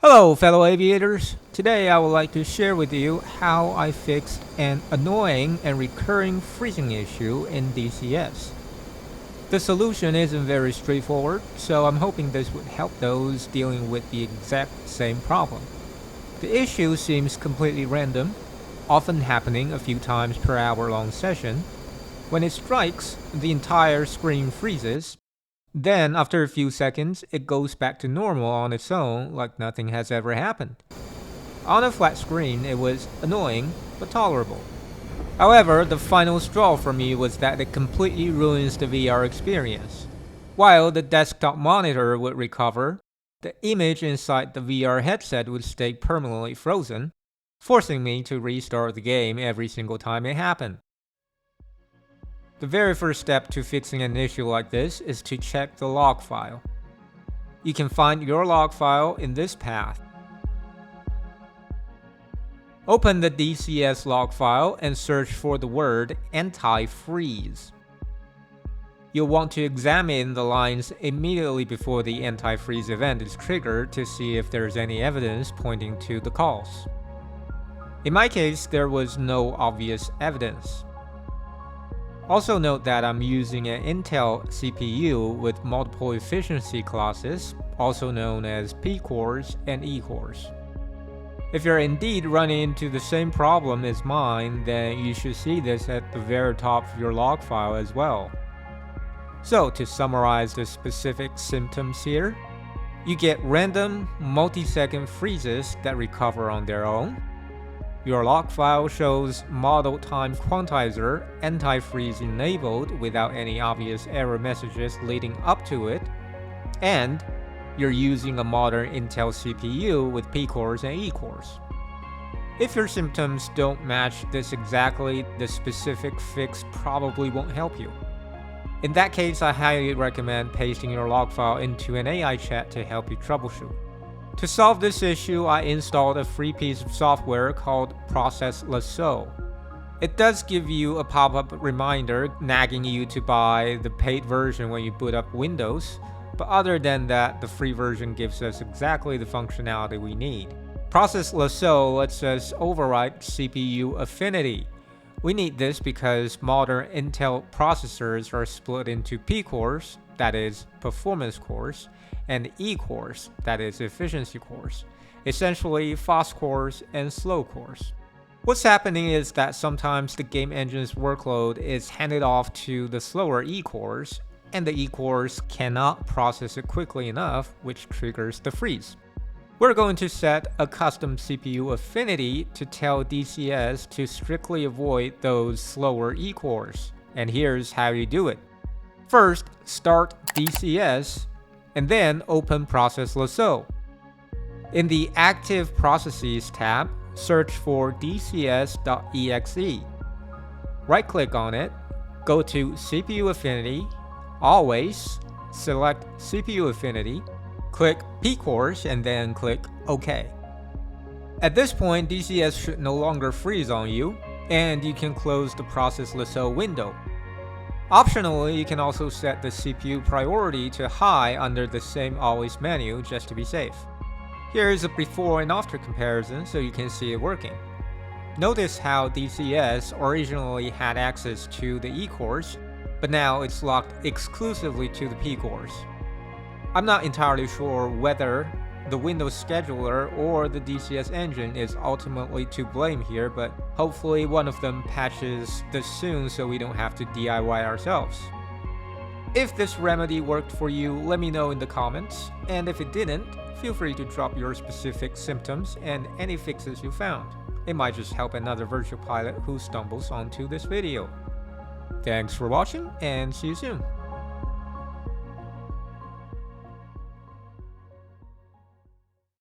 Hello fellow aviators, today I would like to share with you how I fixed an annoying and recurring freezing issue in DCS. The solution isn't very straightforward, so I'm hoping this would help those dealing with the exact same problem. The issue seems completely random, often happening a few times per hour-long session. When it strikes, the entire screen freezes. Then, after a few seconds, it goes back to normal on its own like nothing has ever happened. On a flat screen, it was annoying, but tolerable. However, the final straw for me was that it completely ruins the VR experience. While the desktop monitor would recover, the image inside the VR headset would stay permanently frozen, forcing me to restart the game every single time it happened. The very first step to fixing an issue like this is to check the log file. You can find your log file in this path. Open the DCS log file and search for the word anti-freeze. You'll want to examine the lines immediately before the anti-freeze event is triggered to see if there's any evidence pointing to the cause. In my case, there was no obvious evidence. Also note that I'm using an Intel CPU with multiple efficiency classes, also known as P cores and E cores. If you're indeed running into the same problem as mine, then you should see this at the very top of your log file as well. So to summarize the specific symptoms here, you get random multi-second freezes that recover on their own. Your log file shows model time quantizer anti-freeze enabled without any obvious error messages leading up to it, and you're using a modern Intel CPU with P cores and E cores. If your symptoms don't match this exactly, the specific fix probably won't help you. In that case, I highly recommend pasting your log file into an AI chat to help you troubleshoot. To solve this issue, I installed a free piece of software called Process Lasso. It does give you a pop-up reminder nagging you to buy the paid version when you boot up Windows, but other than that, the free version gives us exactly the functionality we need. Process Lasso lets us override CPU affinity. We need this because modern Intel processors are split into P cores, that is, performance cores, and E cores, that is, efficiency cores, essentially fast cores and slow cores. What's happening is that sometimes the game engine's workload is handed off to the slower E cores, and the E cores cannot process it quickly enough, which triggers the freeze. We're going to set a custom CPU affinity to tell DCS to strictly avoid those slower E cores, and here's how you do it. First, start DCS, and then open Process Lasso. In the Active Processes tab, search for DCS.exe. Right-click on it, go to CPU Affinity, Always, select CPU Affinity, click P cores, and then click OK. At this point, DCS should no longer freeze on you, and you can close the Process Lasso window. Optionally, you can also set the CPU priority to high under the same Always menu just to be safe. Here is a before and after comparison so you can see it working. Notice how DCS originally had access to the E cores, but now it's locked exclusively to the P cores. I'm not entirely sure whether the Windows scheduler or the DCS engine is ultimately to blame here, but hopefully one of them patches this soon so we don't have to DIY ourselves. If this remedy worked for you, let me know in the comments, and if it didn't, feel free to drop your specific symptoms and any fixes you found. It might just help another virtual pilot who stumbles onto this video. Thanks for watching, and see you soon.